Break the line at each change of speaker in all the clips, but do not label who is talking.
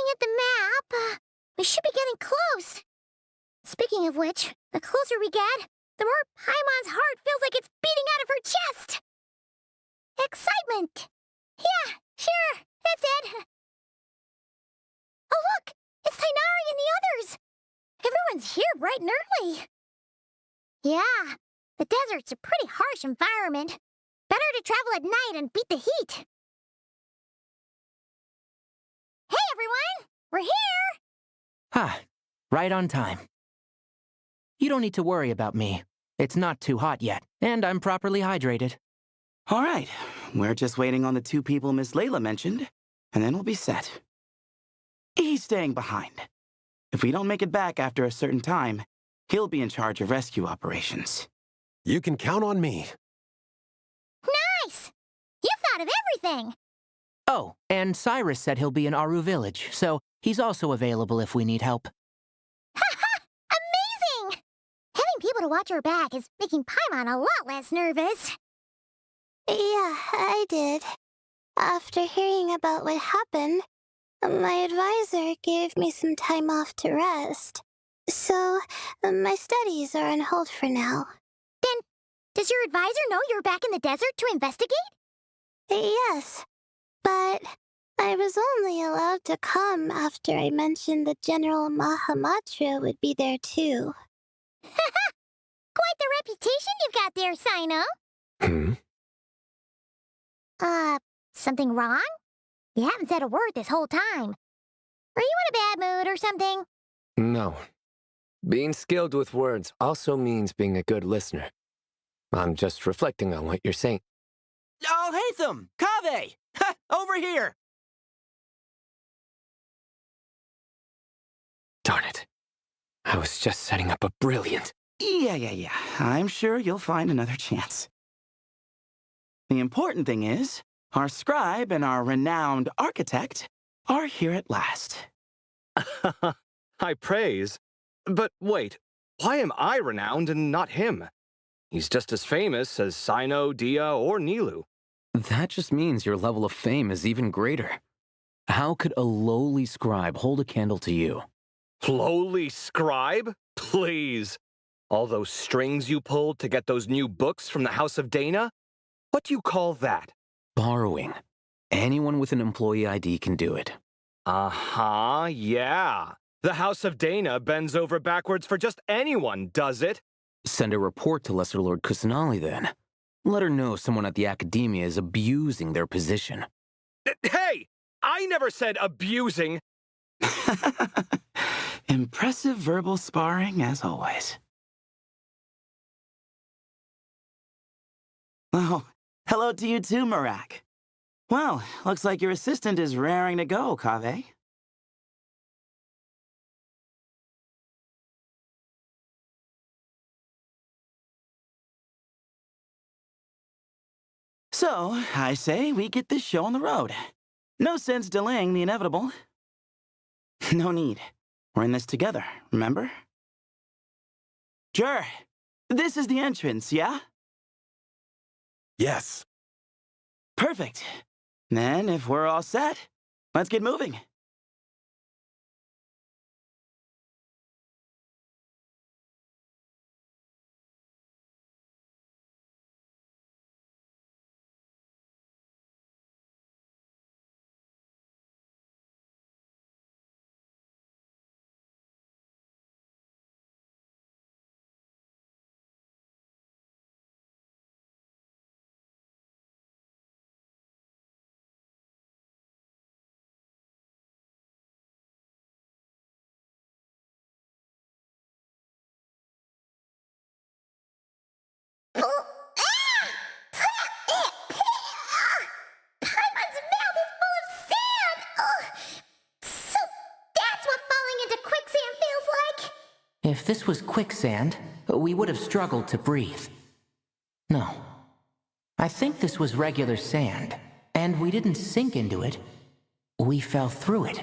Looking at the map, we should be getting close. Speaking of which, the closer we get, the more Paimon's heart feels like it's beating out of her chest. Excitement. Yeah, sure, that's it. Oh look, it's Tainari and the others. Everyone's here bright and early. Yeah, the desert's a pretty harsh environment. Better to travel at night and beat the heat. Hey everyone, we're here!
Ah, right on time. You don't need to worry about me. It's not too hot yet, and I'm properly hydrated.
All right, we're just waiting on the 2 people Miss Layla mentioned, and then we'll be set. He's staying behind. If we don't make it back after a certain time, he'll be in charge of rescue operations.
You can count on me.
Nice! You thought of everything!
Oh, and Cyrus said he'll be in Aru Village, so he's also available if we need help.
Amazing! Having people to watch our back is making Paimon a lot less nervous.
Yeah, I did. After hearing about what happened, my advisor gave me some time off to rest. So, my studies are on hold for now.
Then, does your advisor know you're back in the desert to investigate?
Yes, but I was only allowed to come after I mentioned that General Mahamatra would be there too.
Quite the reputation you've got there, Sino. Something wrong? You haven't said a word this whole time. Are you in a bad mood or something?
No. Being skilled with words also means being a good listener. I'm just reflecting on what you're saying.
Oh, Hatham! Kaveh! Ha! Over here!
Darn it. I was just setting up a brilliant...
Yeah. I'm sure you'll find another chance. The important thing is, our scribe and our renowned architect are here at last.
High praise. But wait, why am I renowned and not him? He's just as famous as Sino, Dia, or Nilu.
That just means your level of fame is even greater. How could a lowly scribe hold a candle to you?
Lowly scribe? Please. All those strings you pulled to get those new books from the House of Dana? What do you call that?
Borrowing. Anyone with an employee ID can do it.
Uh-huh, yeah. The House of Dana bends over backwards for just anyone, does it?
Send a report to Lesser Lord Kusanali, then. Let her know someone at the Academia is abusing their position.
Hey! I never said abusing!
Impressive verbal sparring, as always. Oh, hello to you too, Marak. Well, looks like your assistant is raring to go, Kaveh. So, I say we get this show on the road. No sense delaying the inevitable. No need. We're in this together, remember? Jur, this is the entrance, yeah?
Yes.
Perfect. Then, if we're all set, let's get moving.
Paimon's mouth is full of sand! So that's what falling into quicksand feels like?
If this was quicksand, we would have struggled to breathe. No. I think this was regular sand, and we didn't sink into it. We fell through it.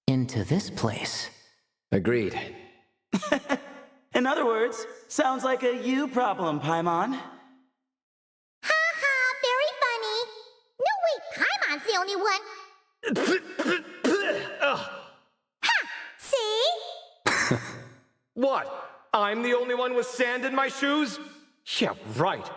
Into this place.
Agreed.
In other words, sounds like a you problem, Paimon.
Ha ha, very funny. No way Paimon's the only one.
Ugh!
See?
What? I'm the only one with sand in my shoes? Yeah, right.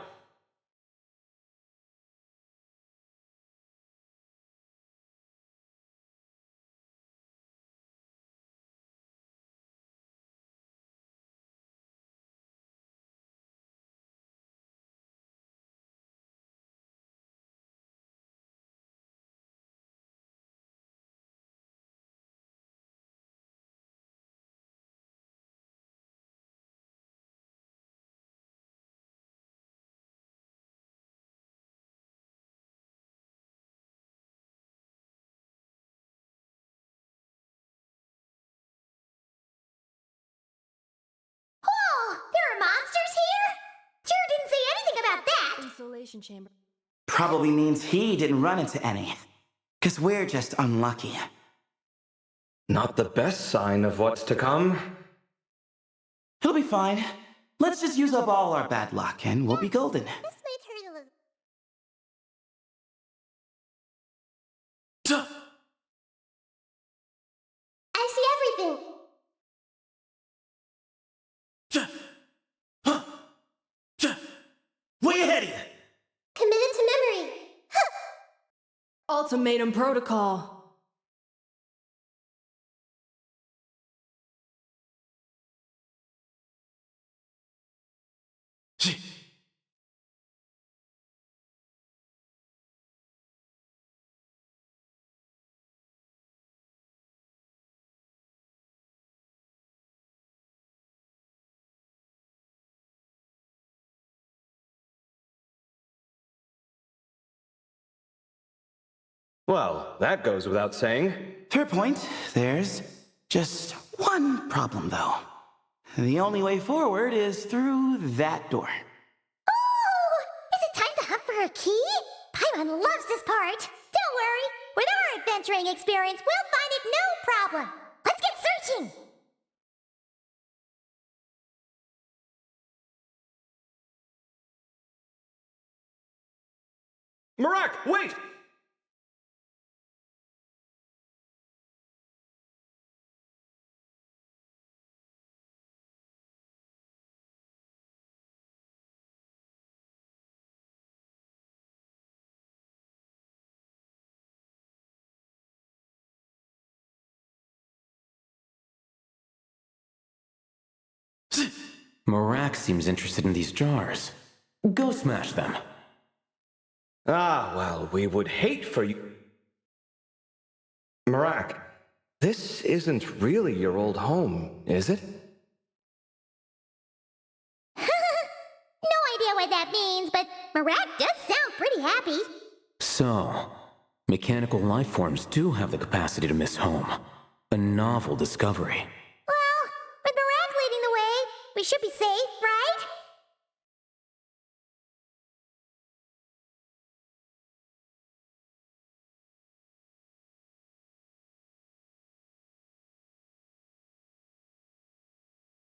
Oh, there are monsters here? Sure didn't say anything about that.
Insulation chamber.
Probably means he didn't run into any. 'Cause we're just unlucky.
Not the best sign of what's to come.
He'll be fine. Let's just use up all our bad luck and we'll be golden.
This might hurt a little. I see everything.
Way ahead of you!
Committed to memory.
Ultimatum protocol.
Well, that goes without saying.
Fair point. There's just one problem, though. The only way forward is through that door.
Oh, is it time to hunt for a key? Paimon loves this part. Don't worry. With our adventuring experience, we'll find it no problem. Let's get searching.
Marak, wait!
Marak seems interested in these jars. Go smash them.
Ah, well, we would hate for you... Marak, this isn't really your old home, is it?
No idea what that means, but Marak does sound pretty happy.
So, mechanical life forms do have the capacity to miss home. A novel discovery.
Well, with Marak leading the way, we should be safe, right?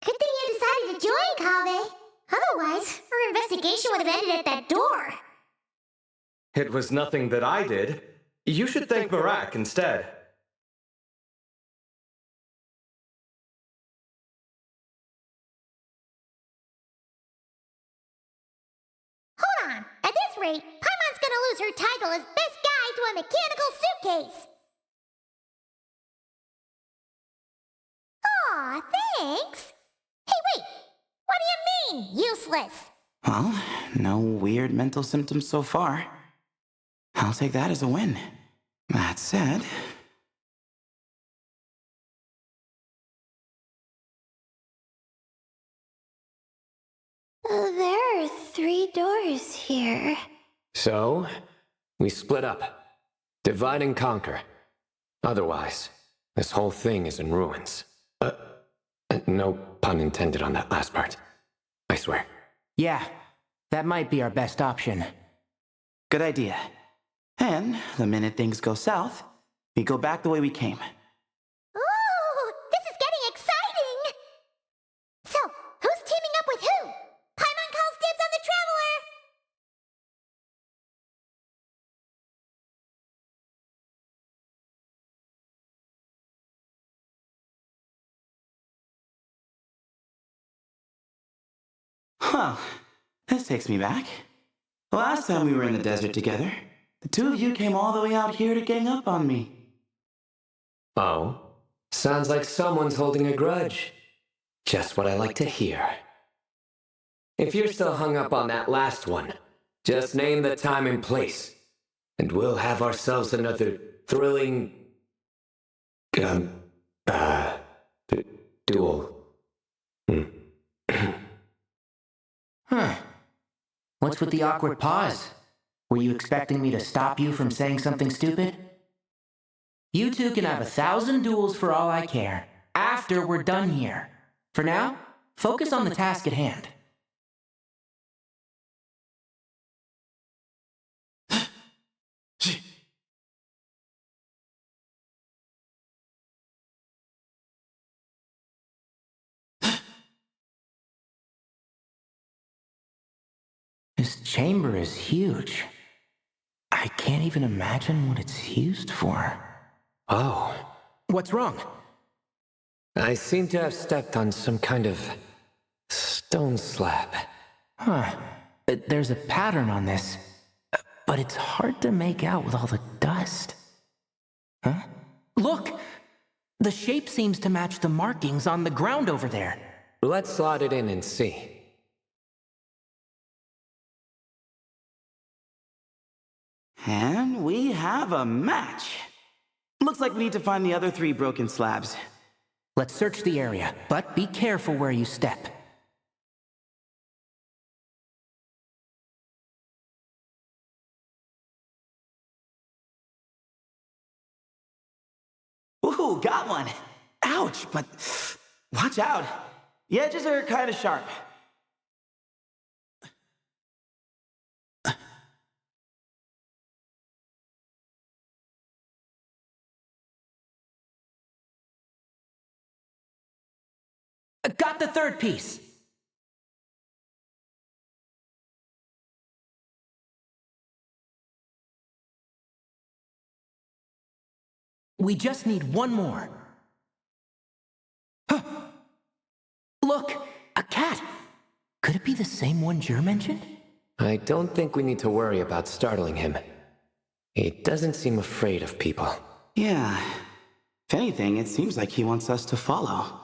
Good thing you decided to join, Kaveh. Otherwise, our investigation would have ended at that door.
It was nothing that I did. You should thank Marak instead.
Hold on. At this rate, Paimon's gonna lose her title as best guide to a mechanical suitcase. Aw, thanks. Hey, wait. What do you mean, useless?
Well, no weird mental symptoms so far. I'll take that as a win. That said...
There are 3 doors here.
So, we split up. Divide and conquer. Otherwise, this whole thing is in ruins. No pun intended on that last part. I swear.
Yeah, that might be our best option.
Good idea. And the minute things go south, we go back the way we came. Well, this takes me back. The last time we were in the desert together, the two of you came all the way out here to gang up on me.
Oh? Sounds like someone's holding a grudge. Just what I like to hear. If you're still hung up on that last one, just name the time and place, and we'll have ourselves another thrilling... duel.
Huh. What's with the awkward pause? Were you expecting me to stop you from saying something stupid? You two can have 1,000 duels for all I care, after we're done here. For now, focus on the task at hand. This chamber is huge. I can't even imagine what it's used for.
Oh.
What's wrong?
I seem to have stepped on some kind of stone slab.
Huh. There's a pattern on this, but it's hard to make out with all the dust. Huh? Look! The shape seems to match the markings on the ground over there.
Let's slot it in and see.
And we have a match. Looks like we need to find the other 3 broken slabs.
Let's search the area, but be careful where you step.
Ooh, got one. Ouch, but watch out. The edges are kind of sharp.
Got the 3rd piece! We just need one more. Huh. Look! A cat! Could it be the same one Jer mentioned?
I don't think we need to worry about startling him. He doesn't seem afraid of people.
Yeah. If anything, it seems like he wants us to follow.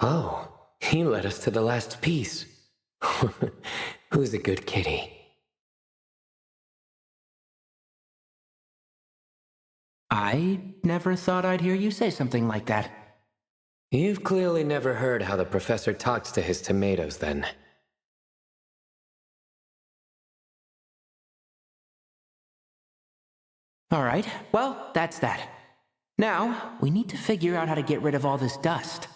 Oh, he led us to the last piece. Who's a good kitty?
I never thought I'd hear you say something like that.
You've clearly never heard how the professor talks to his tomatoes, then.
All right, well, that's that. Now, we need to figure out how to get rid of all this dust.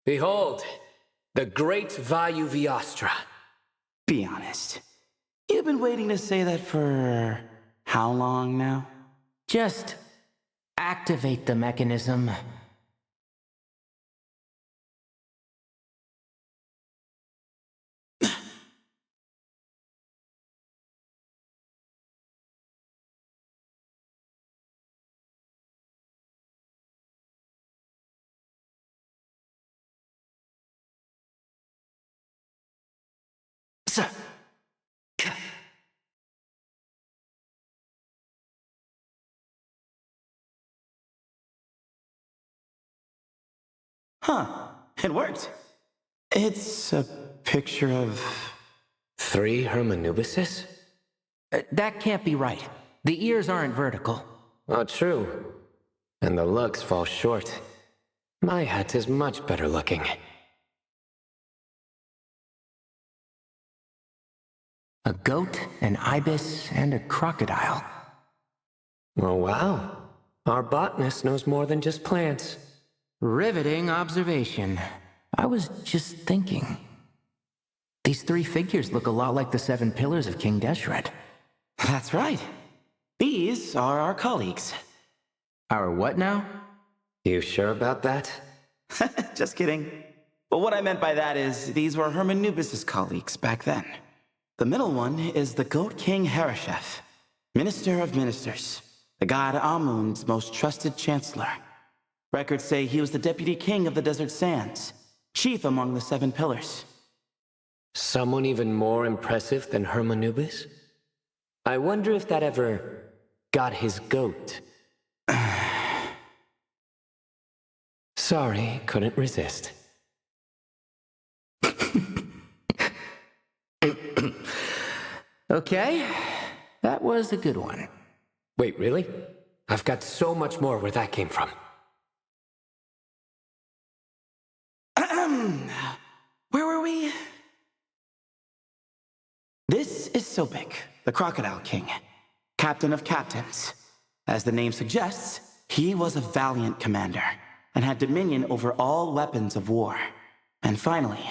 Behold, the great Vayu Viastra.
Be honest. You've been waiting to say that for how long now?
Just activate the mechanism.
Huh. It worked. It's a picture of...
3 Hermanubises?
That can't be right. The ears aren't vertical.
Oh, true. And the lugs fall short. My hat is much better looking.
A goat, an ibis, and a crocodile.
Oh, wow. Our botanist knows more than just plants.
Riveting observation. I was just thinking. These three figures look a lot like the 7 pillars of King Deshret.
That's right. These are our colleagues.
Our what now?
You sure about that?
Just kidding. But what I meant by that is these were Hermanubis' colleagues back then. The middle one is the Goat King Harashef, Minister of Ministers, the god Amun's most trusted chancellor. Records say he was the deputy king of the Desert Sands, chief among the 7 pillars.
Someone even more impressive than Hermanubis? I wonder if that ever got his goat. Sorry, couldn't resist.
Okay, that was a good one.
Wait, really? I've got so much more where that came from.
Where were we? This is Sobek, the Crocodile King, captain of captains. As the name suggests, he was a valiant commander and had dominion over all weapons of war. And finally,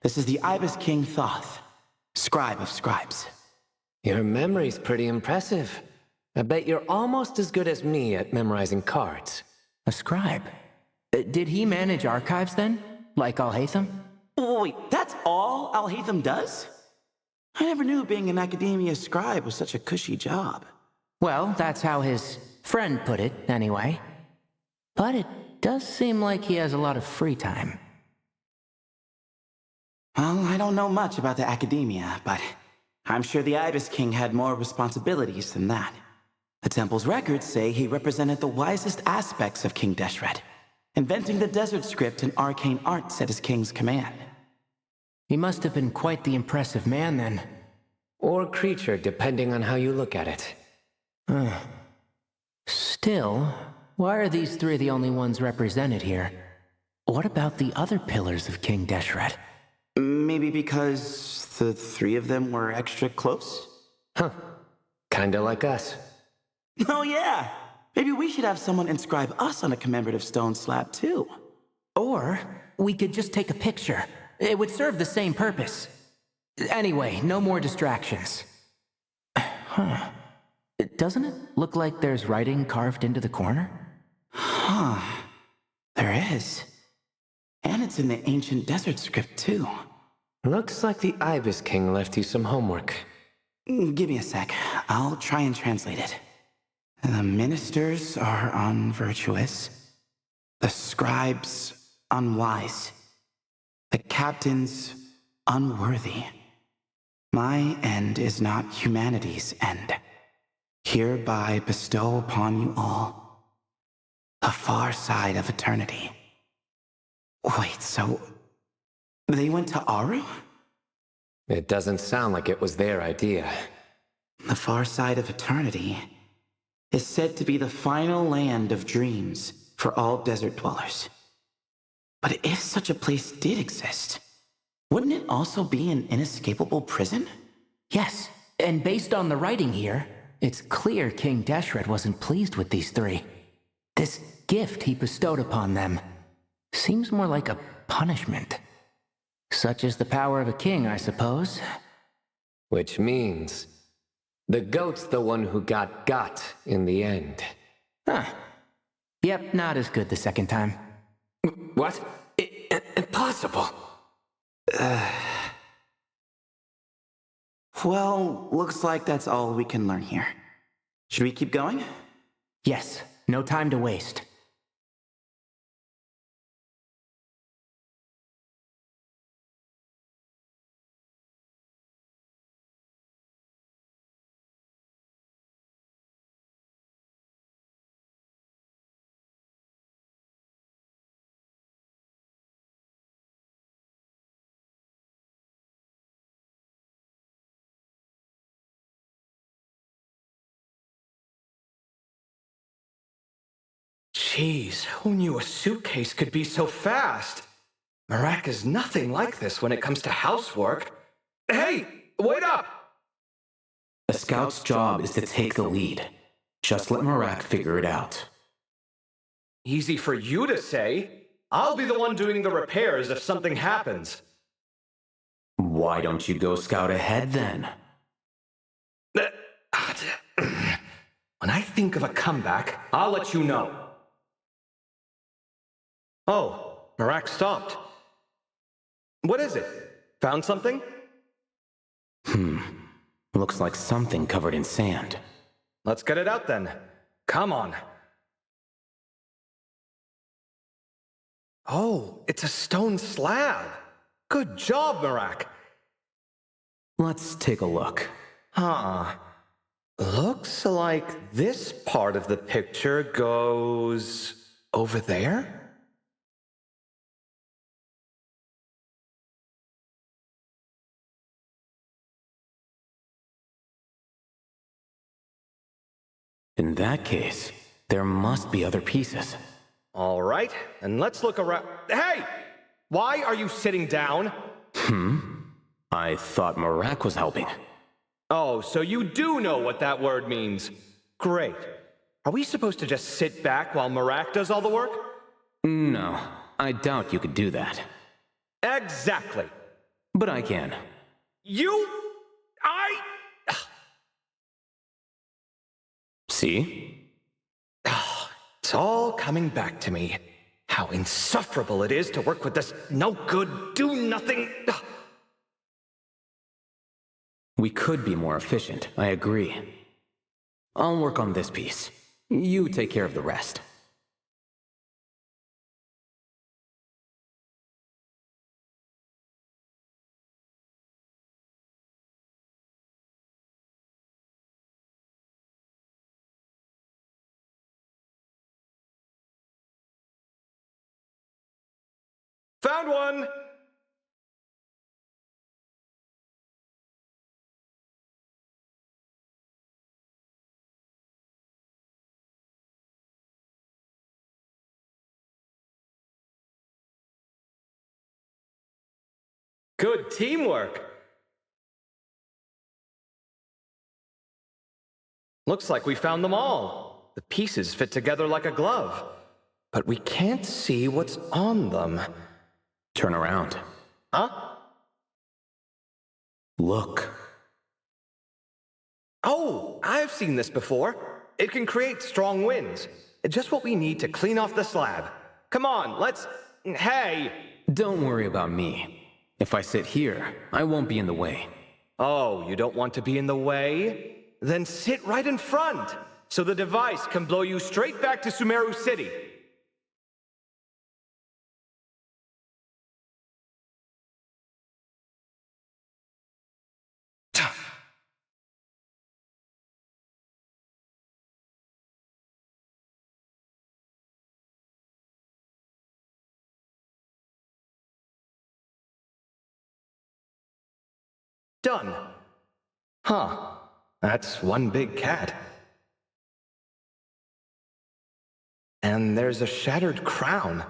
this is the Ibis King Thoth, scribe of scribes.
Your memory's pretty impressive. I bet you're almost as good as me at memorizing cards.
A scribe? Did he manage archives then? Like Alhaitham?
Wait, that's all Alhaitham does? I never knew being an academia scribe was such a cushy job.
Well, that's how his friend put it, anyway. But it does seem like he has a lot of free time.
Well, I don't know much about the academia, but I'm sure the Ibis King had more responsibilities than that. The temple's records say he represented the wisest aspects of King Deshret, inventing the desert script and arcane arts at his king's command.
He must have been quite the impressive man then.
Or creature, depending on how you look at it.
Still, why are these three the only ones represented here? What about the other pillars of King Deshret?
Maybe because the 3 of them were extra close?
Huh. Kinda like us.
Oh yeah! Maybe we should have someone inscribe us on a commemorative stone slab too.
Or we could just take a picture. It would serve the same purpose. Anyway, no more distractions. Huh. Doesn't it look like there's writing carved into the corner?
Huh. There is. And it's in the ancient desert script too.
Looks like the Ibis King left you some homework.
Give me a sec. I'll try and translate it. The ministers are unvirtuous. The scribes unwise. The captains unworthy. My end is not humanity's end. Hereby bestow upon you all the far side of eternity. Wait, so they went to Aru?
It doesn't sound like it was their idea.
The far side of eternity is said to be the final land of dreams for all desert dwellers. But if such a place did exist, wouldn't it also be an inescapable prison?
Yes, and based on the writing here, it's clear King Deshret wasn't pleased with these three. This gift he bestowed upon them seems more like a punishment. Such is the power of a king, I suppose.
Which means the goat's the one who got in the end.
Huh. Yep, not as good the second time.
What? Impossible.
Well, looks like that's all we can learn here. Should we keep going?
Yes, no time to waste.
Jeez, who knew a suitcase could be so fast? Marak is nothing like this when it comes to housework. Hey, wait up!
A scout's job is to take the lead. Just let Marak figure it out.
Easy for you to say. I'll be the one doing the repairs if something happens.
Why don't you go scout ahead then?
When I think of a comeback, I'll let you know. Oh, Marak stopped. What is it? Found something?
Looks like something covered in sand.
Let's get it out then. Come on. Oh, it's a stone slab. Good job, Marak.
Let's take a look.
Huh. Looks like this part of the picture goes over there?
In that case, there must be other pieces.
All right, and let's look around. Hey! Why are you sitting down?
I thought Marak was helping.
Oh, so you do know what that word means. Great. Are we supposed to just sit back while Marak does all the work?
No, I doubt you could do that.
Exactly.
But I can. See?
It's all coming back to me. How insufferable it is to work with this no-good, do-nothing...
We could be more efficient, I agree. I'll work on this piece. You take care of the rest.
Found one! Good teamwork. Looks like we found them all. The pieces fit together like a glove. But we can't see what's on them.
Turn around.
Huh?
Look.
Oh, I've seen this before. It can create strong winds. Just what we need to clean off the slab. Come on, let's... Hey!
Don't worry about me. If I sit here, I won't be in the way.
Oh, you don't want to be in the way? Then sit right in front, so the device can blow you straight back to Sumeru City. Done. Huh. That's one big cat. And there's a shattered crown.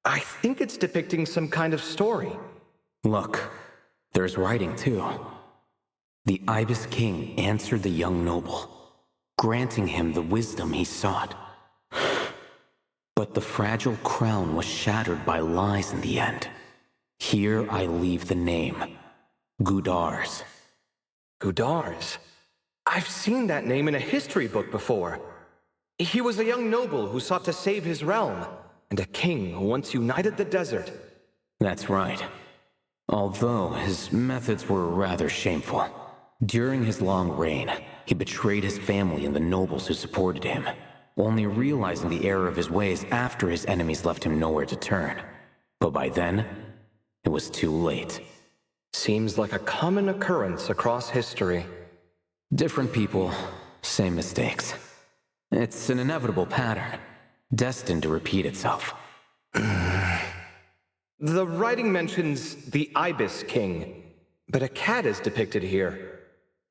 I think it's depicting some kind of story.
Look, there's writing too. The Ibis King answered the young noble, granting him the wisdom he sought. But the fragile crown was shattered by lies in the end. Here I leave the name, Gudars.
Gudars? I've seen that name in a history book before. He was a young noble who sought to save his realm, and a king who once united the desert.
That's right. Although his methods were rather shameful. During his long reign, he betrayed his family and the nobles who supported him, only realizing the error of his ways after his enemies left him nowhere to turn. But by then, it was too late.
Seems like a common occurrence across history.
Different people, same mistakes. It's an inevitable pattern, destined to repeat itself.
The writing mentions the Ibis King, but a cat is depicted here.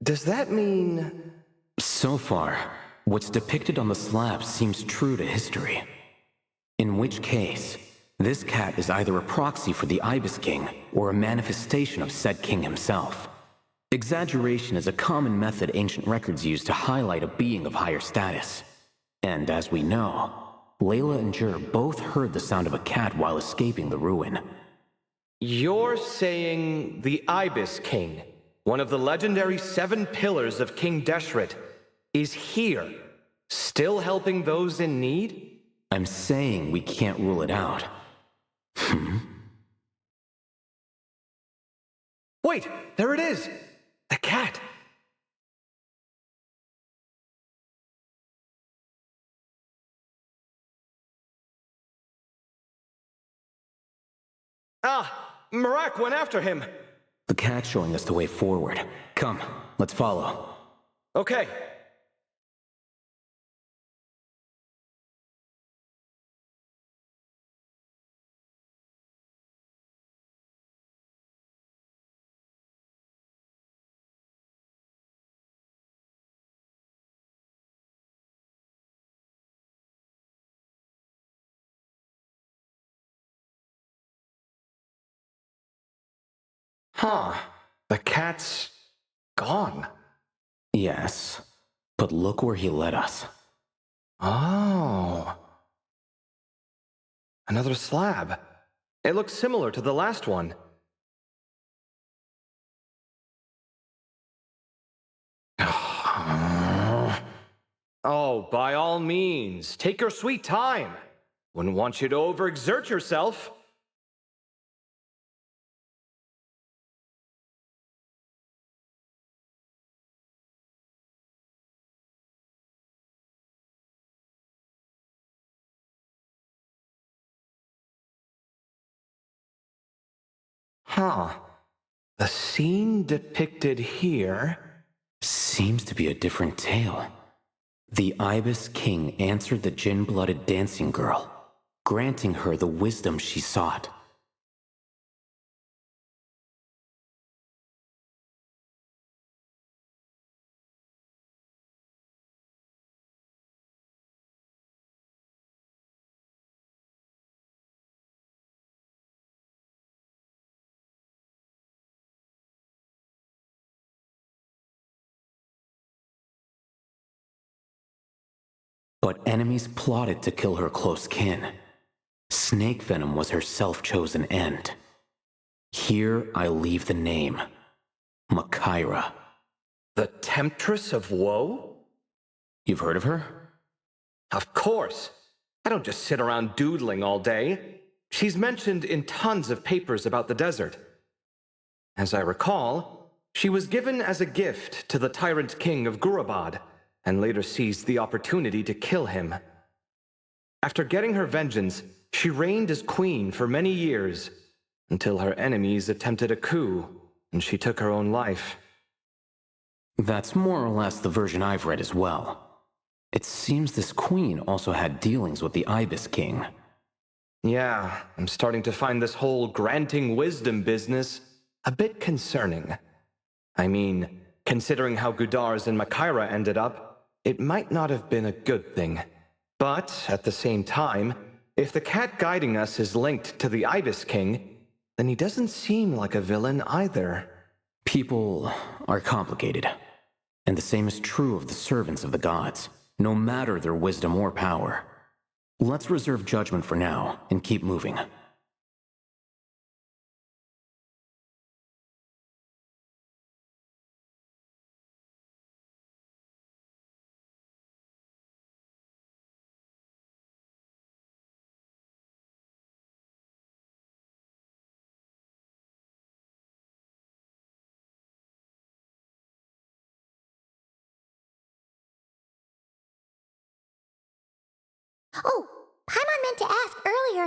Does that mean...
So far, what's depicted on the slab seems true to history. In which case, this cat is either a proxy for the Ibis King or a manifestation of said king himself. Exaggeration is a common method ancient records use to highlight a being of higher status. And as we know, Layla and Jer both heard the sound of a cat while escaping the ruin.
You're saying the Ibis King, one of the legendary 7 pillars of King Deshret, is here, still helping those in need?
I'm saying we can't rule it out.
Wait, there it is! The cat! Ah! Marak went after him!
The cat's showing us the way forward. Come, let's follow.
Okay. Huh. The cat's gone.
Yes, but look where he led us.
Oh. Another slab. It looks similar to the last one. Oh, by all means, take your sweet time. Wouldn't want you to overexert yourself. Huh. The scene depicted here...
Seems to be a different tale. The Ibis King answered the gin-blooded dancing girl, granting her the wisdom she sought. But enemies plotted to kill her close kin. Snake venom was her self-chosen end. Here I leave the name, Makaira.
The Temptress of Woe?
You've heard of her?
Of course. I don't just sit around doodling all day. She's mentioned in tons of papers about the desert. As I recall, she was given as a gift to the tyrant king of Gurabad, and later seized the opportunity to kill him. After getting her vengeance, she reigned as queen for many years, until her enemies attempted a coup, and she took her own life.
That's more or less the version I've read as well. It seems this queen also had dealings with the Ibis King.
Yeah, I'm starting to find this whole granting wisdom business a bit concerning. I mean, considering how Gudars and Makaira ended up, it might not have been a good thing. But, at the same time, if the cat guiding us is linked to the Ibis King, then he doesn't seem like a villain either.
People are complicated, and the same is true of the servants of the gods, no matter their wisdom or power. Let's reserve judgment for now and keep moving.
Oh, Paimon meant to ask earlier.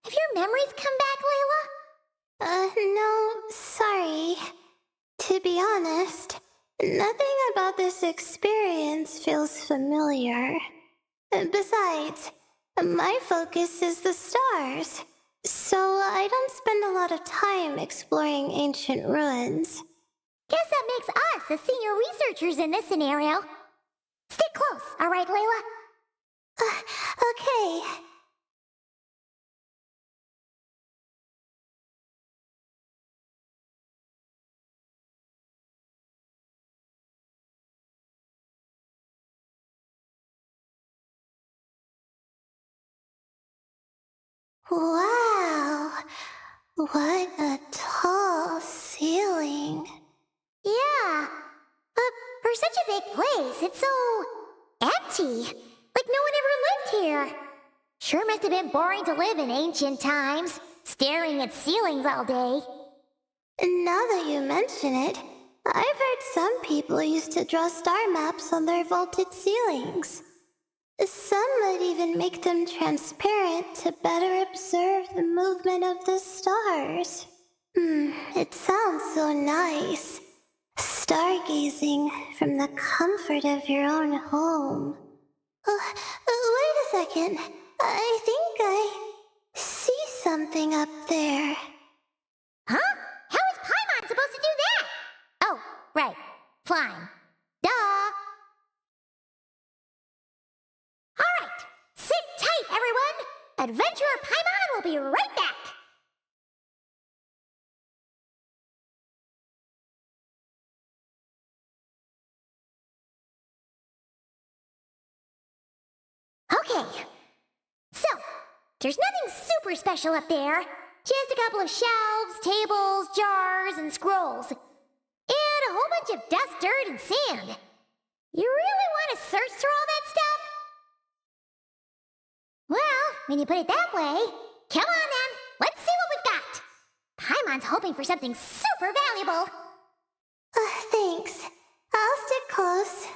Have your memories come back, Layla?
No, sorry. To be honest, nothing about this experience feels familiar. Besides, my focus is the stars, so I don't spend a lot of time exploring ancient ruins.
Guess that makes us the senior researchers in this scenario. Stick close, all right, Layla?
Okay. Wow, what a tall ceiling.
Yeah, but for such a big place, it's so empty. Like no one ever lived here. Sure must have been boring to live in ancient times, staring at ceilings all day.
Now that you mention it, I've heard some people used to draw star maps on their vaulted ceilings. Some might even make them transparent to better observe the movement of the stars. It sounds so nice. Stargazing from the comfort of your own home. Wait a second. I think I see something up there.
Huh? How is Paimon supposed to do that? Oh, right. Flying. Duh. Alright, sit tight, everyone! Adventurer Paimon will be right back! Okay, so, there's nothing super special up there. Just a couple of shelves, tables, jars, and scrolls. And a whole bunch of dust, dirt, and sand. You really want to search through all that stuff? Well, when you put it that way, come on then, let's see what we've got. Paimon's hoping for something super valuable.
Thanks. I'll stick close.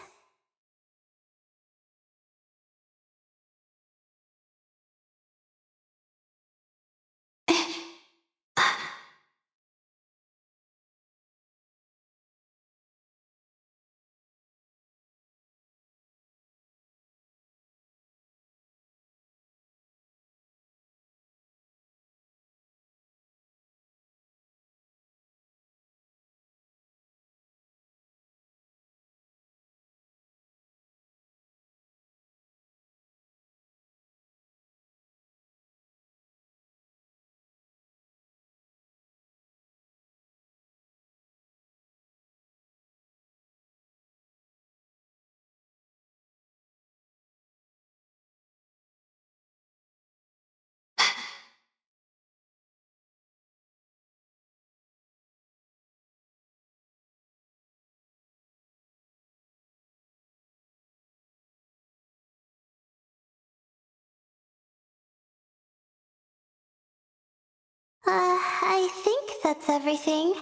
I think that's everything.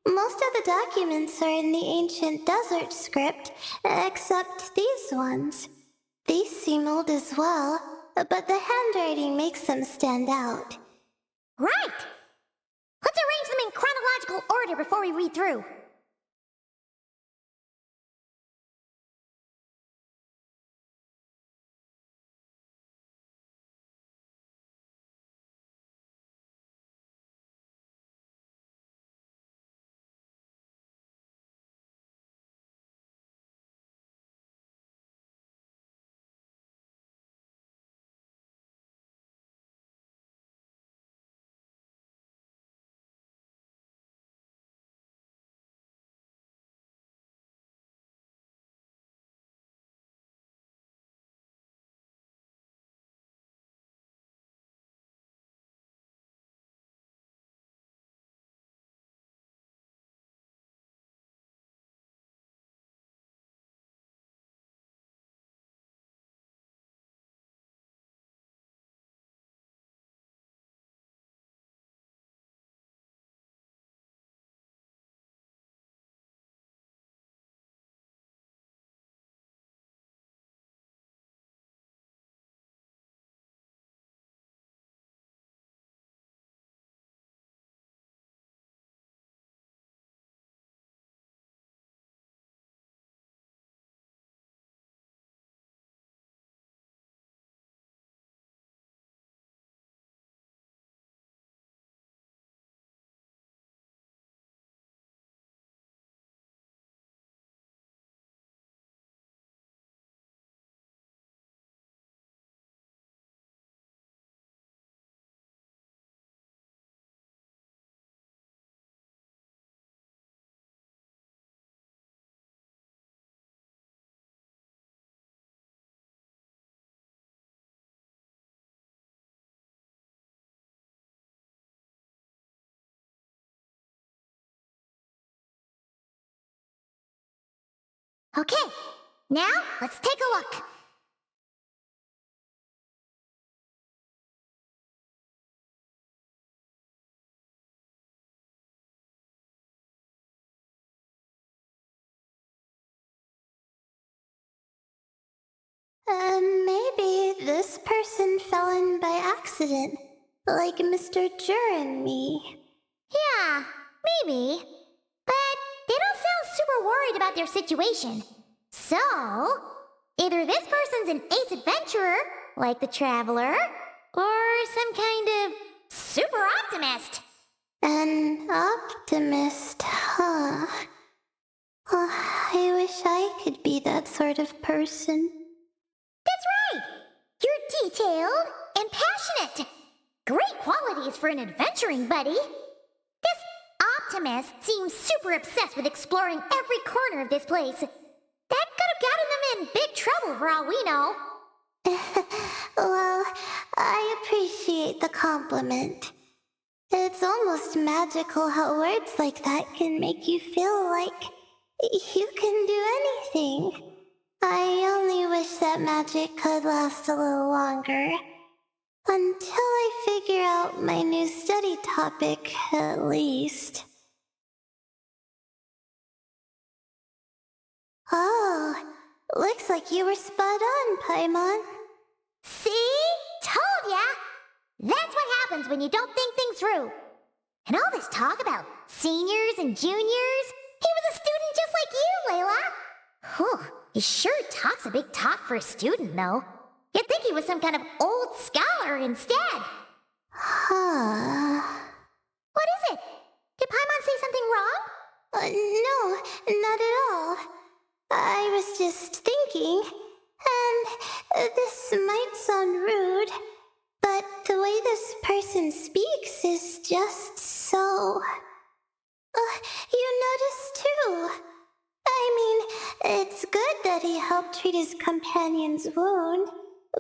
Most of the documents are in the ancient desert script, except these ones. These seem old as well, but the handwriting makes them stand out.
Right! Let's arrange them in chronological order before we read through. Okay, now let's take a look.
Maybe this person fell in by accident, like Mr. Jur and me.
Yeah, maybe. But they don't sound super worried about their situation. So, either this person's an ace adventurer, like the Traveler, or some kind of super optimist.
An optimist, huh? I wish I could be that sort of person.
That's right! You're detailed and passionate. Great qualities for an adventuring buddy. This optimist seems super obsessed with exploring every corner of this place. That could have gotten them in big trouble for all we know.
Well, I appreciate the compliment. It's almost magical how words like that can make you feel like you can do anything. I only wish that magic could last a little longer. Until I figure out my new study topic, at least. Oh, looks like you were spot on, Paimon.
See? Told ya! That's what happens when you don't think things through. And all this talk about seniors and juniors, he was a student just like you, Layla. Whew, he sure talks a big talk for a student, though. You'd think he was some kind of old scholar instead.
Huh.
What is it? Did Paimon say something wrong?
No, not at all. I was just thinking, and this might sound rude, but the way this person speaks is just so... you noticed too. I mean, it's good that he helped treat his companion's wound,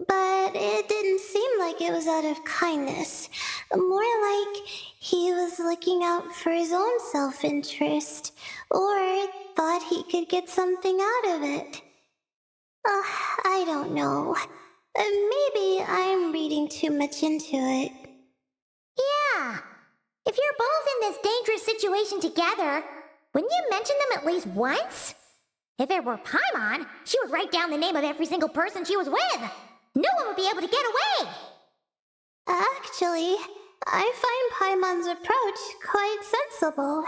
but it didn't seem like it was out of kindness. More like he was looking out for his own self-interest, or thought he could get something out of it. I don't know. Maybe I'm reading too much into it.
Yeah. If you're both in this dangerous situation together, wouldn't you mention them at least once? If it were Paimon, she would write down the name of every single person she was with. No one would be able to get away.
Actually, I find Paimon's approach quite sensible.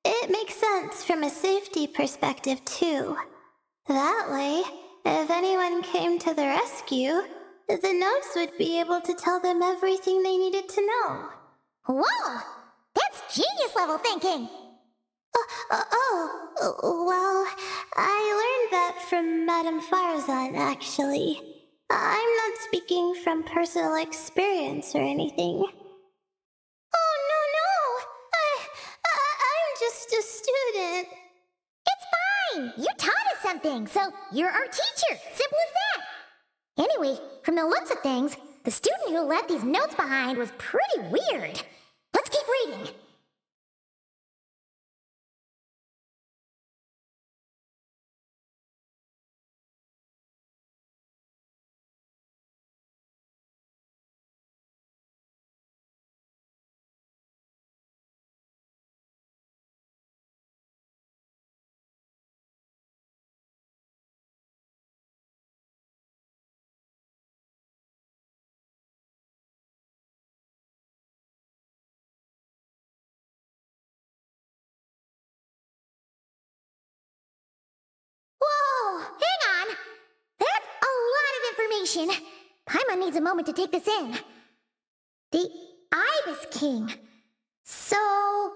It makes sense from a safety perspective, too. That way, if anyone came to the rescue, the notes would be able to tell them everything they needed to know.
Whoa! That's genius level thinking.
Well, I learned that from Madame Farzan, actually. I'm not speaking from personal experience or anything. Oh, no! I'm just a student.
It's fine. You taught us something, so you're our teacher. Simple as that. Anyway, from the looks of things, the student who left these notes behind was pretty weird. Let's keep reading. Whoa, hang on. That's a lot of information. Paimon needs a moment to take this in. The Ibis King. So,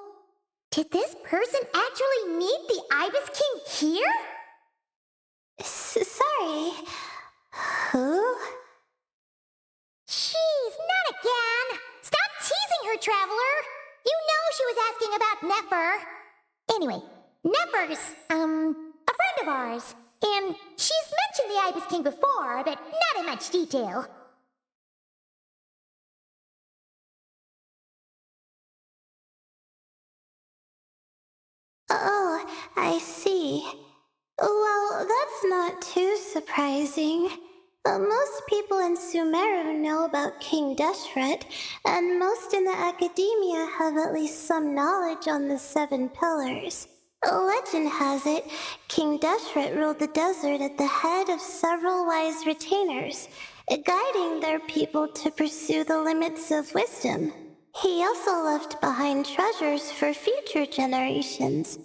did this person actually meet the Ibis King here?
Sorry. Who?
Jeez, not again. Stop teasing her, Traveler. You know she was asking about Nefer. Anyway, Nefer's, a friend of ours. And she's mentioned the Ibis King before, but not in much detail.
Oh, I see. Well, that's not too surprising. Most people in Sumeru know about King Deshret, and most in the academia have at least some knowledge on the Seven Pillars. Legend has it, King Deshret ruled the desert at the head of several wise retainers, guiding their people to pursue the limits of wisdom. He also left behind treasures for future generations,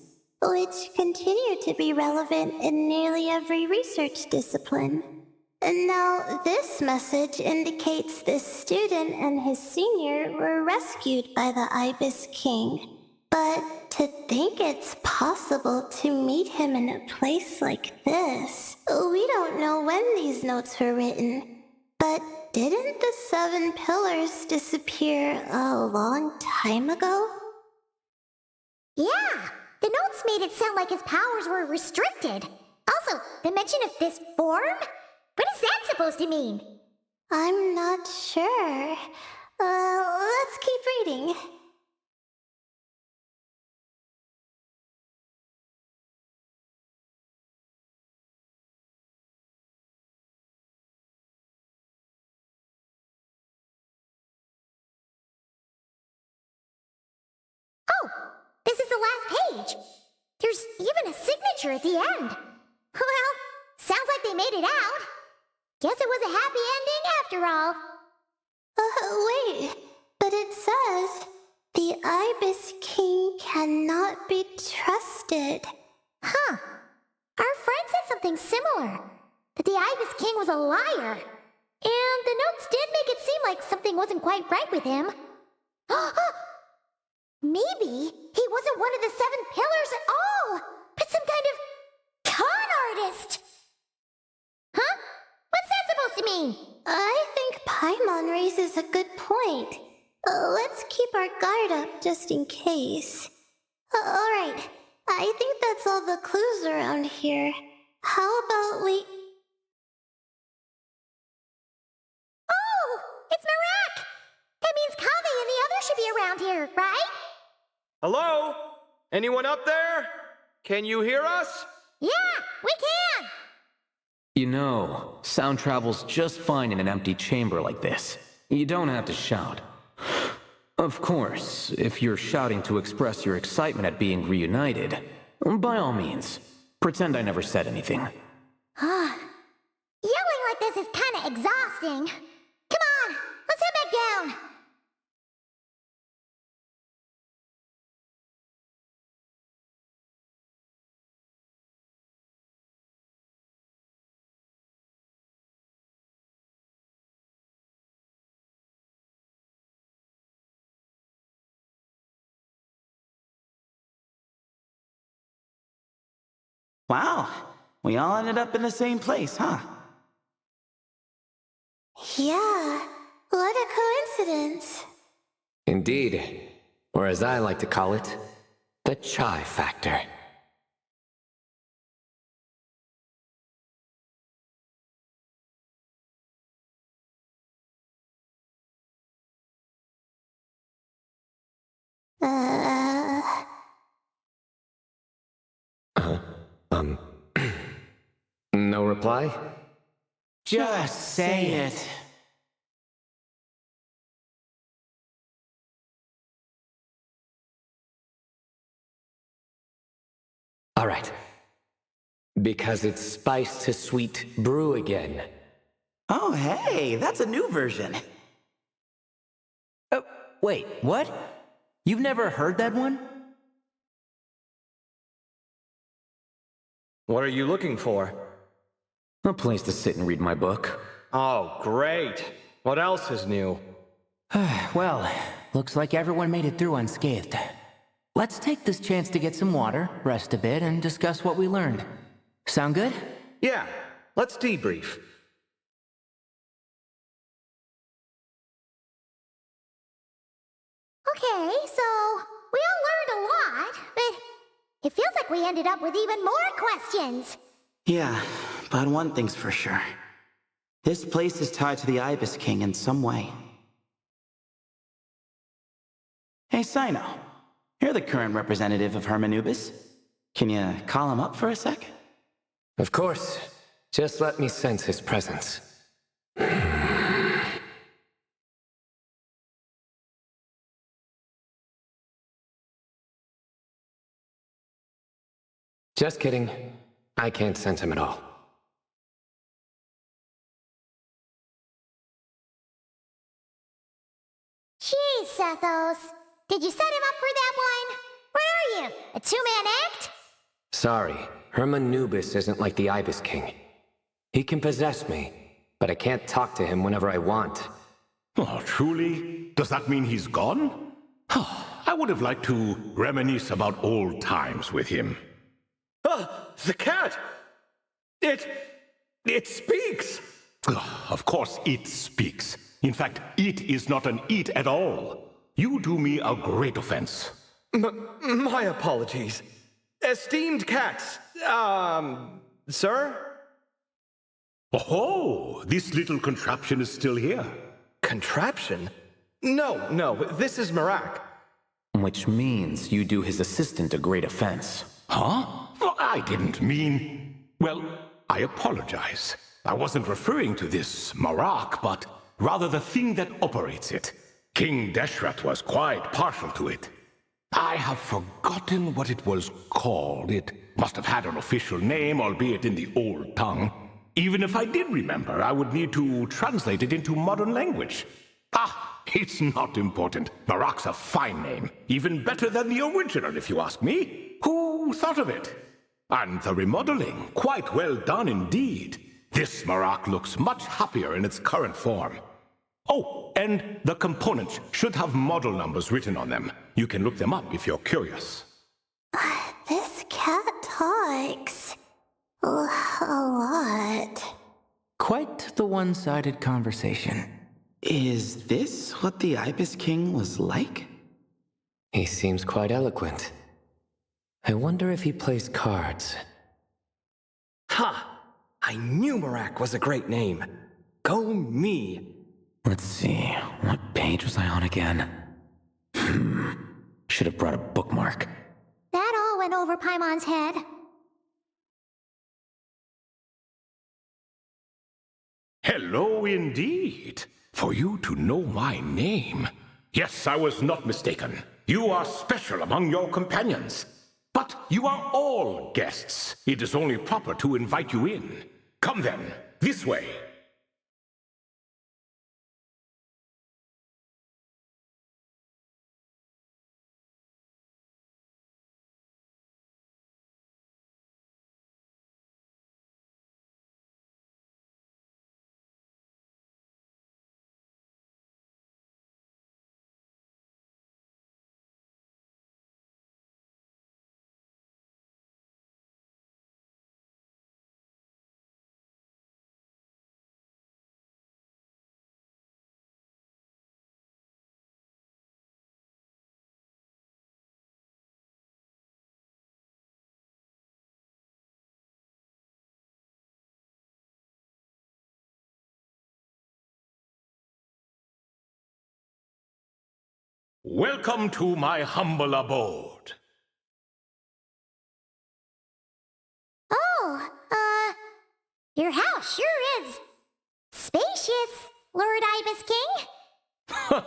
which continue to be relevant in nearly every research discipline. And now, this message indicates this student and his senior were rescued by the Ibis King. But to think it's possible to meet him in a place like this, we don't know when these notes were written. But didn't the Seven Pillars disappear a long time ago?
Yeah, the notes made it sound like his powers were restricted. Also, the mention of this form? What is that supposed to mean?
I'm not sure. Let's keep reading.
Oh, this is the last page. There's even a signature at the end. Well, sounds like they made it out. Guess it was a happy ending after all.
Wait, but it says, the Ibis King cannot be trusted.
Huh. Our friend said something similar. That the Ibis King was a liar. And the notes did make it seem like something wasn't quite right with him. Maybe he wasn't one of the Seven Pillars at all, but some kind of con artist. Huh? What's that supposed to mean?
I think Paimon raises a good point. Let's keep our guard up just in case. Alright, I think that's all the clues around here. How about we...
Oh, it's Marak! That means Kave and the others should be around here, right?
Hello? Anyone up there? Can you hear us?
Yeah, we can!
You know, sound travels just fine in an empty chamber like this. You don't have to shout. Of course, if you're shouting to express your excitement at being reunited, by all means, pretend I never said anything.
Yelling like this is kinda exhausting. Come on, let's head back down.
Wow, we all ended up in the same place, huh?
Yeah, what a coincidence.
Indeed. Or as I like to call it, the chai factor. No reply?
Just say it.
All right. Because it's spice to sweet brew again.
Oh, hey, that's a new version.
Wait, what? You've never heard that one?
What are you looking for?
A place to sit and read my book.
Oh, great. What else is new?
Well, looks like everyone made it through unscathed. Let's take this chance to get some water, rest a bit, and discuss what we learned. Sound good?
Yeah, let's debrief.
Okay, so we all learned a lot, but it feels like we ended up with even more questions.
Yeah, but one thing's for sure. This place is tied to the Ibis King in some way. Hey, Sino. You're the current representative of Hermanubis. Can you call him up for a sec?
Of course. Just let me sense his presence. Just kidding. I can't sense him at all.
Jeez, Sethos. Did you set him up for that one? What are you, a two-man act?
Sorry, Herman Nubis isn't like the Ibis King. He can possess me, but I can't talk to him whenever I want.
Oh, truly? Does that mean he's gone? I would have liked to reminisce about old times with him.
Ah, the cat! It speaks!
Of course it speaks. In fact, it is not an it at all. You do me a great offense.
My apologies. Esteemed cats, sir?
Oh, this little contraption is still here.
Contraption? No, this is Marak.
Which means you do his assistant a great offense.
Huh? Well, I didn't mean... Well, I apologize. I wasn't referring to this Marak, but rather the thing that operates it. King Deshret was quite partial to it. I have forgotten what it was called. It must have had an official name, albeit in the old tongue. Even if I did remember, I would need to translate it into modern language. It's not important. Marak's a fine name. Even better than the original, if you ask me. Who thought of it? And the remodeling, quite well done indeed. This Marak looks much happier in its current form. Oh, and the components should have model numbers written on them. You can look them up if you're curious.
This cat talks a lot.
Quite the one-sided conversation.
Is this what the Ibis King was like?
He seems quite eloquent. I wonder if he plays cards.
Ha! I knew Marak was a great name. Go me!
Let's see, what page was I on again? Should have brought a bookmark.
That all went over Paimon's head.
Hello indeed. For you to know my name. Yes, I was not mistaken. You are special among your companions. But you are all guests. It is only proper to invite you in. Come then, this way. Welcome to my humble abode.
Oh, your house sure is spacious, Lord Ibis King.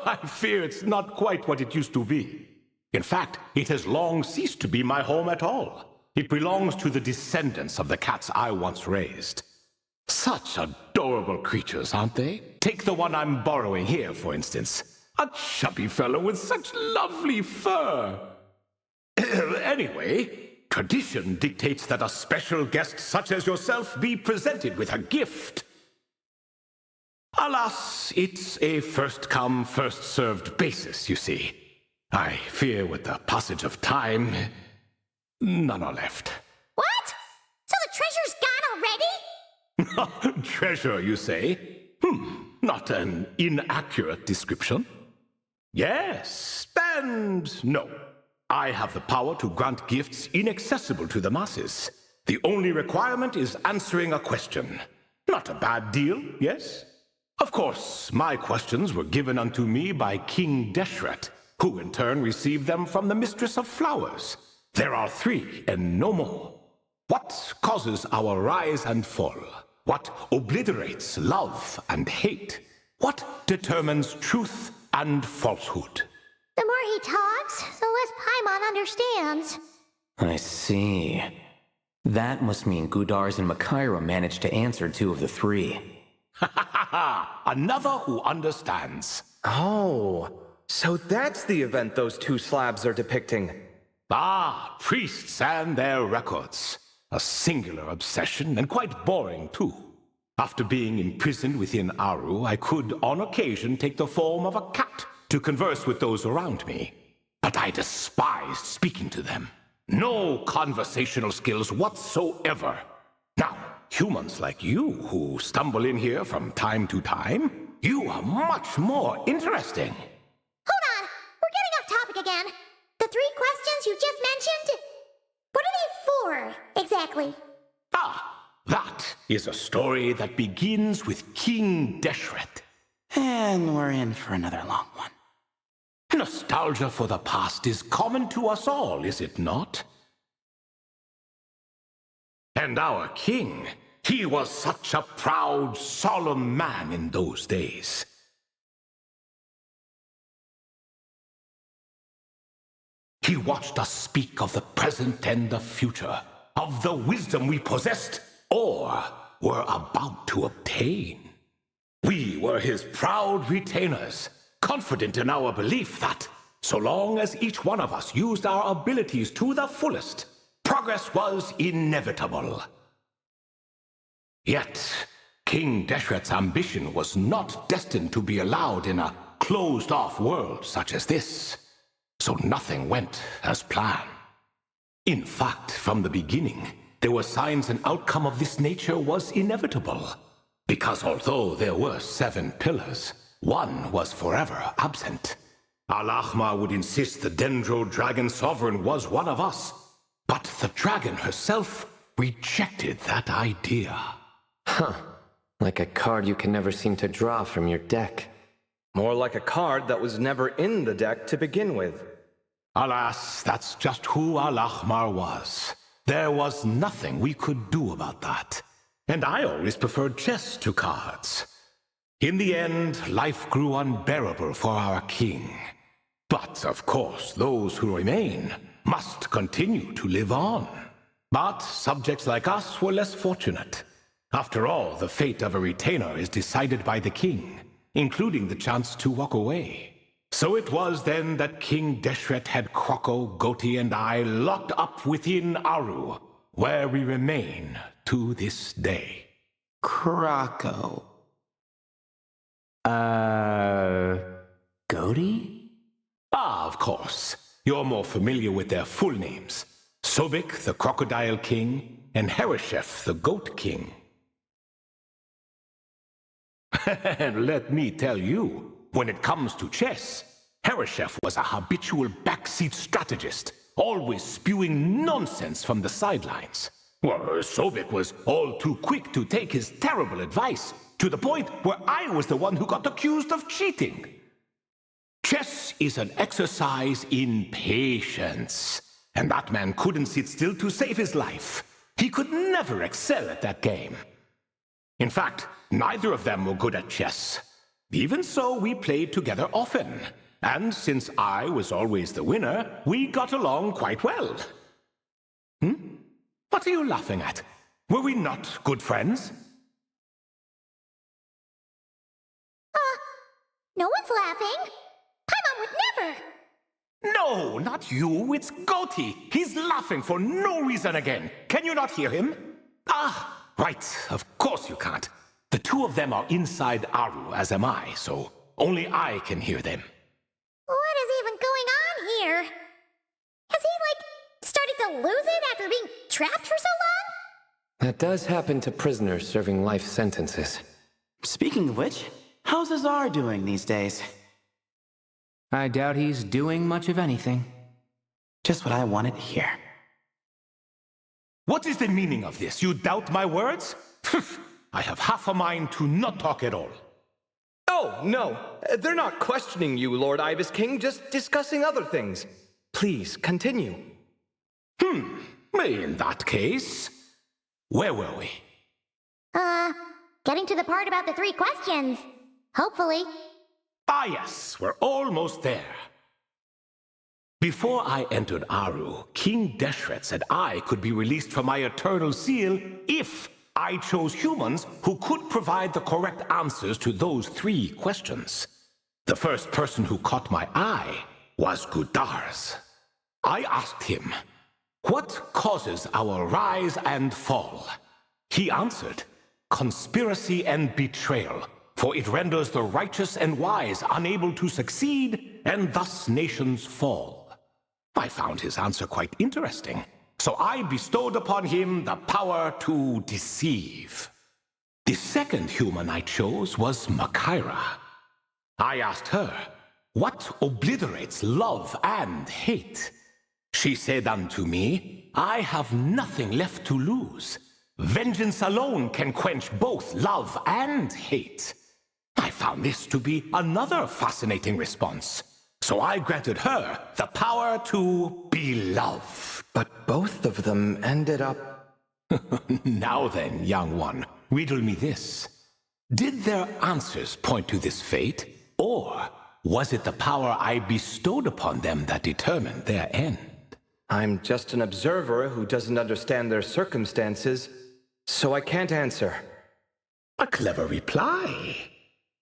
I fear it's not quite what it used to be. In fact, it has long ceased to be my home at all. It belongs to the descendants of the cats I once raised. Such adorable creatures, aren't they? Take the one I'm borrowing here, for instance. A chubby fellow with such lovely fur. Anyway, tradition dictates that a special guest such as yourself be presented with a gift. Alas, it's a first-come, first-served basis, you see. I fear with the passage of time, none are left.
What? So the treasure's gone already?
Treasure, you say? Not an inaccurate description. Yes, and no. I have the power to grant gifts inaccessible to the masses. The only requirement is answering a question. Not a bad deal, yes? Of course, my questions were given unto me by King Deshret, who in turn received them from the Mistress of Flowers. There are 3, and no more. What causes our rise and fall? What obliterates love and hate? What determines truth and falsehood?
The more he talks, the less Paimon understands.
I see. That must mean Gudars and Makaira managed to answer 2 of the 3.
Ha ha ha ha! Another who understands.
Oh, so that's the event those 2 slabs are depicting.
Ah, priests and their records. A singular obsession, and quite boring, too. After being imprisoned within Aru, I could, on occasion, take the form of a cat to converse with those around me. But I despised speaking to them. No conversational skills whatsoever. Now, humans like you, who stumble in here from time to time, you are much more interesting.
Hold on, we're getting off topic again. The 3 questions you just mentioned, what are they for, exactly?
Ah, that is a story that begins with King Deshret.
And we're in for another long one.
Nostalgia for the past is common to us all, is it not? And our king, he was such a proud, solemn man in those days. He watched us speak of the present and the future, of the wisdom we possessed or were about to obtain. We were his proud retainers, confident in our belief that, so long as each one of us used our abilities to the fullest, progress was inevitable. Yet, King Deshret's ambition was not destined to be allowed in a closed-off world such as this. So nothing went as planned. In fact, from the beginning, there were signs an outcome of this nature was inevitable. Because although there were 7 pillars, one was forever absent. Al-Ahmar would insist the Dendro Dragon Sovereign was one of us. But the dragon herself rejected that idea.
Huh. Like a card you can never seem to draw from your deck.
More like a card that was never in the deck to begin with.
Alas, that's just who Al-Ahmar was. There was nothing we could do about that. And I always preferred chess to cards. In the end, life grew unbearable for our king. But, of course, those who remain must continue to live on. But subjects like us were less fortunate. After all, the fate of a retainer is decided by the king, including the chance to walk away. So it was then that King Deshret had Kroko, Goti, and I locked up within Aru, where we remain to this day.
Krako.
Goti?
Ah, of course. You're more familiar with their full names. Sobek, the Crocodile King, and Hereshef, the Goat King. And let me tell you, when it comes to chess, Hereshef was a habitual backseat strategist, always spewing nonsense from the sidelines. Well, Sobek was all too quick to take his terrible advice, to the point where I was the one who got accused of cheating. Chess is an exercise in patience, and that man couldn't sit still to save his life. He could never excel at that game. In fact, neither of them were good at chess. Even so, we played together often, and since I was always the winner, we got along quite well. What are you laughing at? Were we not good friends?
No one's laughing. Paimon would never.
No, not you. It's Goti. He's laughing for no reason again. Can you not hear him? Ah, right. Of course you can't. The 2 of them are inside Aru, as am I, so only I can hear them.
What is even going on here? Has he, started to lose it after being trapped for so long?
That does happen to prisoners serving life sentences.
Speaking of which, how's Azar doing these days?
I doubt he's doing much of anything.
Just what I wanted to hear.
What is the meaning of this? You doubt my words? I have half a mind to not talk at all.
Oh, no. They're not questioning you, Lord Ibis King, just discussing other things. Please, continue.
In that case, Where were we?
Getting to the part about the 3 questions. Hopefully.
Ah, yes, we're almost there. Before I entered Aru, King Deshret said I could be released from my eternal seal if I chose humans who could provide the correct answers to those 3 questions. The first person who caught my eye was Gudars. I asked him, "What causes our rise and fall?" He answered, "Conspiracy and betrayal, for it renders the righteous and wise unable to succeed, and thus nations fall." I found his answer quite interesting, so I bestowed upon him the power to deceive. The second human I chose was Makaira. I asked her, "What obliterates love and hate?" She said unto me, "I have nothing left to lose. Vengeance alone can quench both love and hate." I found this to be another fascinating response, so I granted her the power to be love.
But both of them ended up...
Now then, young one, riddle me this. Did their answers point to this fate, or was it the power I bestowed upon them that determined their end?
I'm just an observer who doesn't understand their circumstances, so I can't answer.
A clever reply.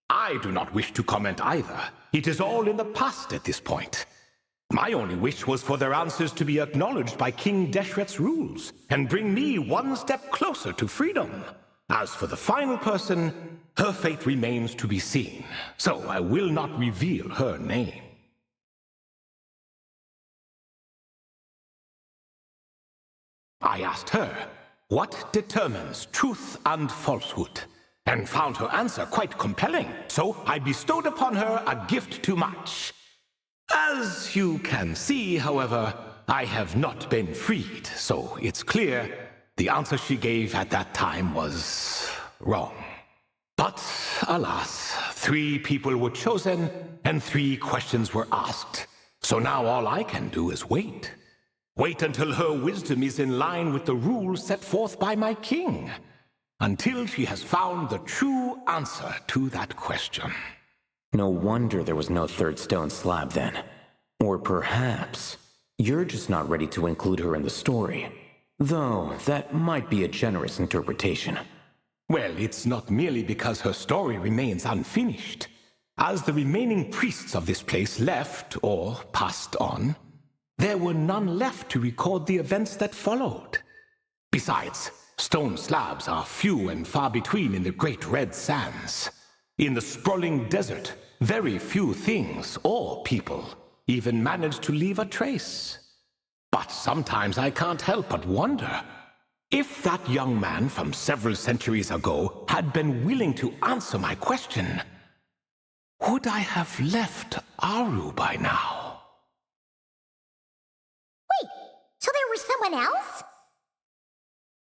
I do not wish to comment either. It is all in the past at this point. My only wish was for their answers to be acknowledged by King Deshret's rules and bring me one step closer to freedom. As for the final person, her fate remains to be seen, so I will not reveal her name. I asked her, "What determines truth and falsehood?" and found her answer quite compelling, so I bestowed upon her a gift to match. As you can see, however, I have not been freed, so it's clear the answer she gave at that time was wrong. But alas, 3 people were chosen and 3 questions were asked, so now all I can do is wait. Wait until her wisdom is in line with the rules set forth by my king. Until she has found the true answer to that question.
No wonder there was no 3rd stone slab then. Or perhaps you're just not ready to include her in the story. Though that might be a generous interpretation.
Well, it's not merely because her story remains unfinished. As the remaining priests of this place left or passed on, there were none left to record the events that followed. Besides, stone slabs are few and far between in the Great Red Sands. In the sprawling desert, very few things or people even manage to leave a trace. But sometimes I can't help but wonder, if that young man from several centuries ago had been willing to answer my question, would I have left Aru by now?
Wait, so there was someone else?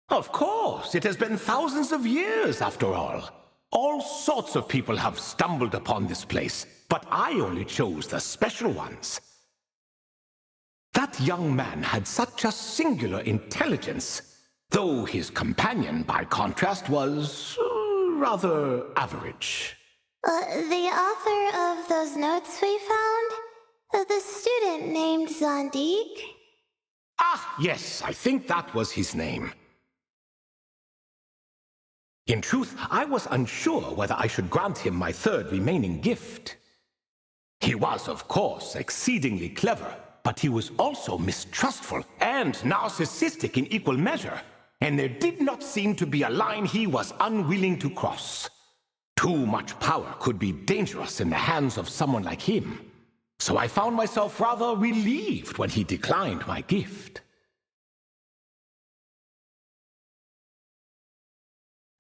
Of course, it has been thousands of years after all. All sorts of people have stumbled upon this place, but I only chose the special ones. That young man had such a singular intelligence, though his companion, by contrast, was rather average.
The author of those notes we found? The student named Zondik?
Ah, yes, I think that was his name. In truth, I was unsure whether I should grant him my 3rd remaining gift. He was, of course, exceedingly clever, but he was also mistrustful and narcissistic in equal measure, and there did not seem to be a line he was unwilling to cross. Too much power could be dangerous in the hands of someone like him, so I found myself rather relieved when he declined my gift.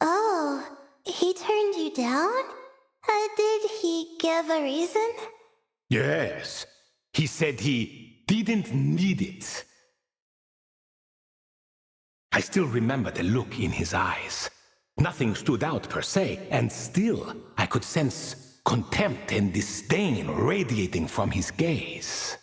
Oh, he turned you down? Did he give a reason?
Yes, he said he didn't need it. I still remember the look in his eyes. Nothing stood out per se, and still I could sense contempt and disdain radiating from his gaze.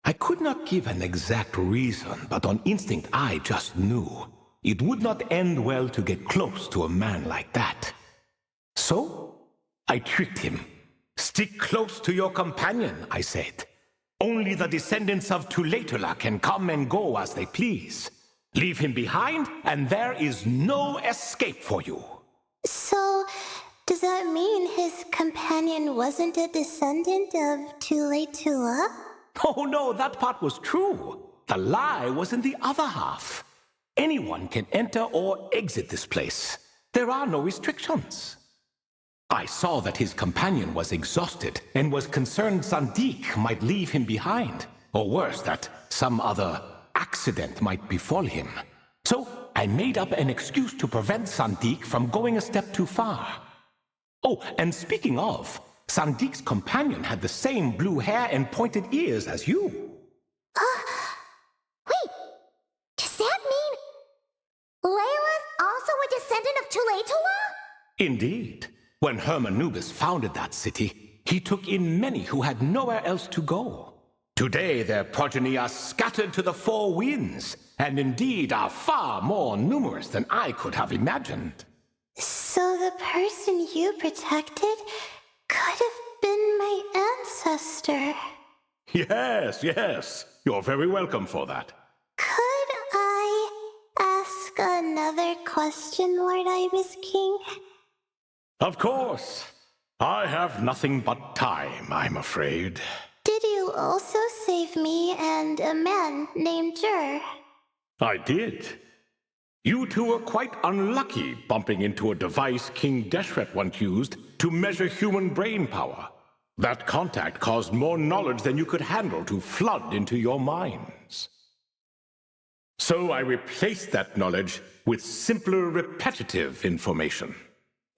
I could not give an exact reason, but on instinct I just knew. it would not end well to get close to a man like that. So, I tricked him. Stick close to your companion, I said. Only the descendants of Tulatula can come and go as they please. Leave him behind, and there is no escape for you.
So, does that mean his companion wasn't a descendant of Tulatula?
Oh no, that part was true. The lie was in the other half. Anyone can enter or exit this place. There are no restrictions. I saw that his companion was exhausted and was concerned Sandik might leave him behind, or worse, that some other accident might befall him. So I made up an excuse to prevent Sandik from going a step too far. Oh, and speaking of, Sandik's companion had the same blue hair and pointed ears as you.
Wait, does that mean Layla's also a descendant of Tulatula?
Indeed. When Hermanubis founded that city, he took in many who had nowhere else to go. Today their progeny are scattered to the four winds, and indeed are far more numerous than I could have imagined.
So the person you protected could have been my ancestor.
Yes. You're very welcome for that.
Could I ask another question, Lord Ibis King?
Of course. I have nothing but time, I'm afraid.
Did you also save me and a man named Jur?
I did. You two were quite unlucky bumping into a device King Deshret once used to measure human brain power. That contact caused more knowledge than you could handle to flood into your minds. So I replaced that knowledge with simpler, repetitive information.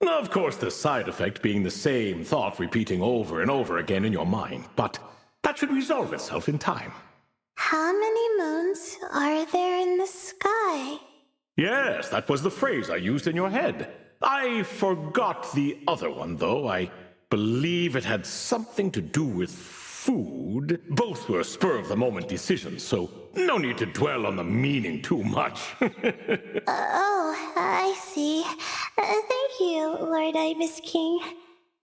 Of course, the side effect being the same thought repeating over and over again in your mind, but that should resolve itself in time.
How many moons are there in the sky?
Yes, that was the phrase I used in your head. I forgot the other one, though. I believe it had something to do with food. Both were spur-of-the-moment decisions, so no need to dwell on the meaning too much.
Oh, I see. Thank you, Lord Ibis King.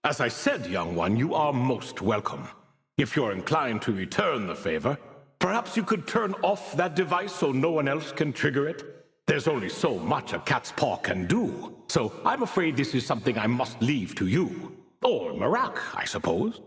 As I said, young one, you are most welcome. If you're inclined to return the favor, perhaps you could turn off that device so no one else can trigger it. There's only so much a cat's paw can do, so I'm afraid this is something I must leave to you. Or Marak, I suppose.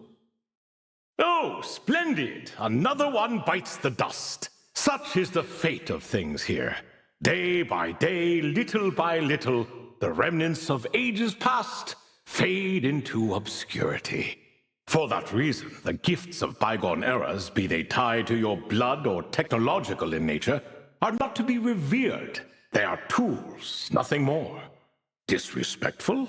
Oh, splendid! Another one bites the dust. Such is the fate of things here. Day by day, little by little, the remnants of ages past fade into obscurity. For that reason, the gifts of bygone eras, be they tied to your blood or technological in nature, are not to be revered. They are tools, nothing more. Disrespectful?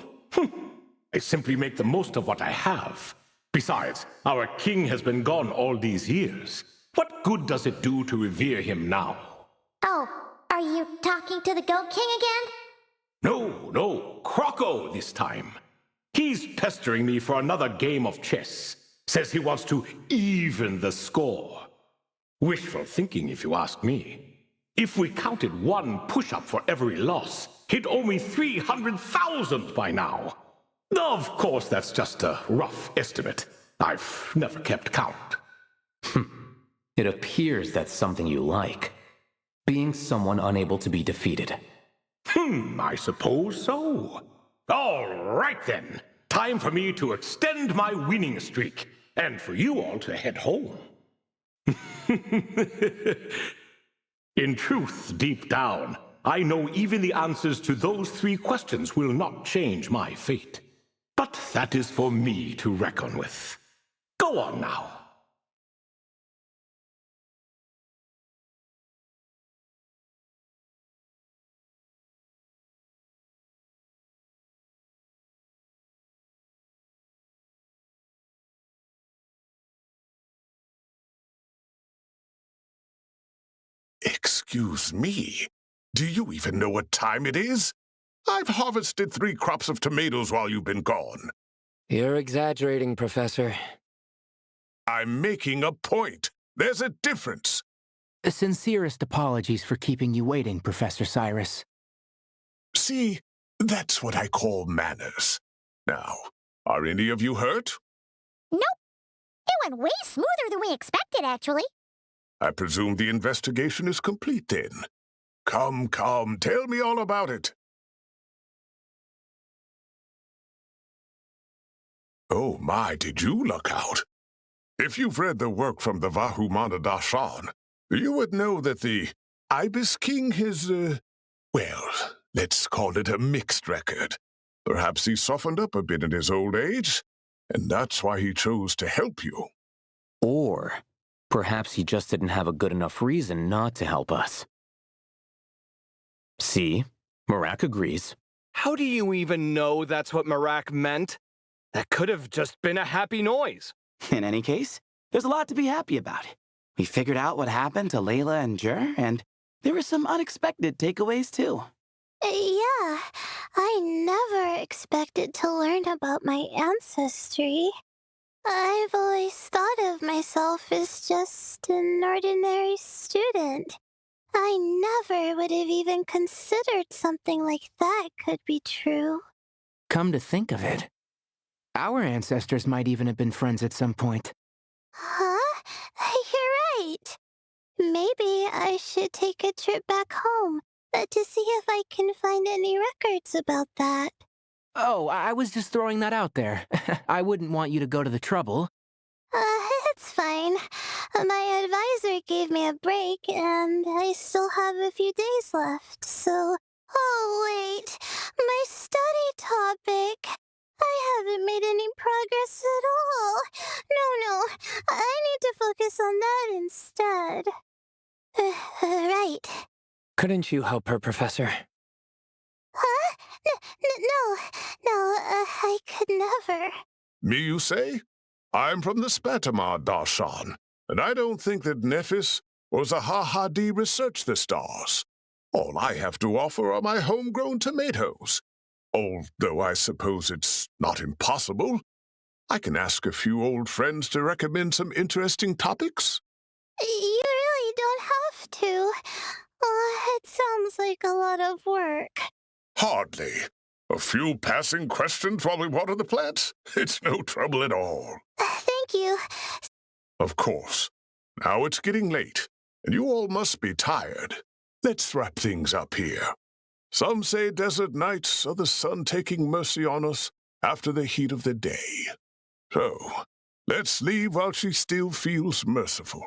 I simply make the most of what I have. Besides, our king has been gone all these years. What good does it do to revere him now?
Oh, are you talking to the Goat King again?
No, Croco this time. He's pestering me for another game of chess. Says he wants to even the score. Wishful thinking, if you ask me. If we counted one push-up for every loss, he'd owe me 300,000 by now. Of course, that's just a rough estimate. I've never kept count.
It appears that's something you like. Being someone unable to be defeated.
I suppose so. All right then. Time for me to extend my winning streak, and for you all to head home. In truth, deep down, I know even the answers to those 3 questions will not change my fate. But that is for me to reckon with. Go on now.
Excuse me, do you even know what time it is? I've harvested 3 crops of tomatoes while you've been gone.
You're exaggerating, Professor.
I'm making a point. There's a difference.
Sincerest apologies for keeping you waiting, Professor Cyrus.
See, that's what I call manners. Now, are any of you hurt?
Nope. It went way smoother than we expected, actually.
I presume the investigation is complete then. Come, tell me all about it. Oh my, did you luck out? If you've read the work from the Vahumana Dashan, you would know that the Ibis King has, well, let's call it a mixed record. Perhaps he softened up a bit in his old age, and that's why he chose to help you.
Or perhaps he just didn't have a good enough reason not to help us. See? Marak agrees.
How do you even know that's what Marak meant? That could have just been a happy noise.
In any case, there's a lot to be happy about. We figured out what happened to Layla and Jur, and there were some unexpected takeaways too.
Yeah, I never expected to learn about my ancestry. I've always thought of myself as just an ordinary student. I never would have even considered something like that could be true.
Come to think of it, our ancestors might even have been friends at some point.
Huh? You're right. Maybe I should take a trip back home to see if I can find any records about that.
Oh, I was just throwing that out there. I wouldn't want you to go to the trouble.
It's fine. My advisor gave me a break, and I still have a few days left, so... Oh, wait. My study topic. I haven't made any progress at all. No. I need to focus on that instead. Right.
Couldn't you help her, Professor?
Huh? No, I could never.
Me, you say? I'm from the Spatamar Darshan, and I don't think that Nephis or Zahahadi researched the stars. All I have to offer are my homegrown tomatoes. Although I suppose it's not impossible. I can ask a few old friends to recommend some interesting topics.
You really don't have to. It sounds like a lot of work.
Hardly. A few passing questions while we water the plants? It's no trouble at all.
Thank you.
Of course. Now it's getting late, and you all must be tired. Let's wrap things up here. Some say desert nights are the sun taking mercy on us after the heat of the day. So, let's leave while she still feels merciful.